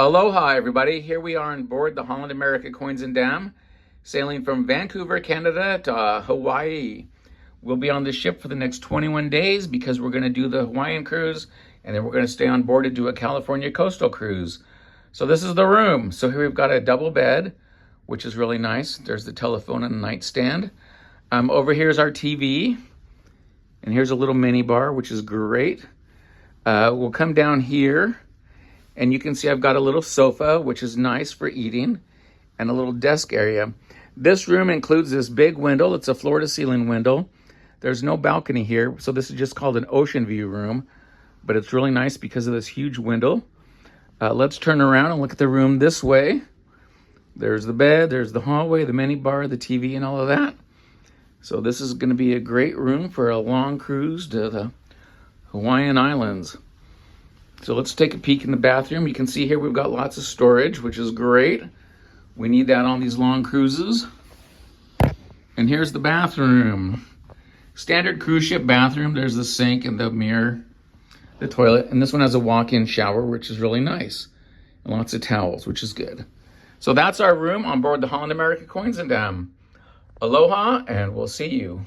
Aloha, everybody. Here we are on board the Holland America Koningsdam, sailing from Vancouver, Canada to Hawaii. We'll be on the ship for the next 21 days because we're going to do the Hawaiian cruise, and then we're going to stay on board to do a California coastal cruise. So this is the room. So here we've got a double bed, which is really nice. There's the telephone and nightstand. Over here is our TV, and here's a little mini bar, which is great. We'll come down here, and you can see I've got a little sofa, which is nice for eating, and a little desk area. This room includes this big window. It's a floor-to-ceiling window. There's no balcony here, so this is just called an ocean view room, but it's really nice because of this huge window. Let's turn around and look at the room this way. There's the bed, there's the hallway, the mini bar, the TV, and all of that. So this is going to be a great room for a long cruise to the Hawaiian Islands. So let's take a peek in the bathroom. You can see here we've got lots of storage, which is great. We need that on these long cruises. And here's the bathroom. Standard cruise ship bathroom. There's the sink and the mirror, the toilet. And this one has a walk-in shower, which is really nice. And lots of towels, which is good. So that's our room on board the Holland America Koningsdam. Aloha, and we'll see you.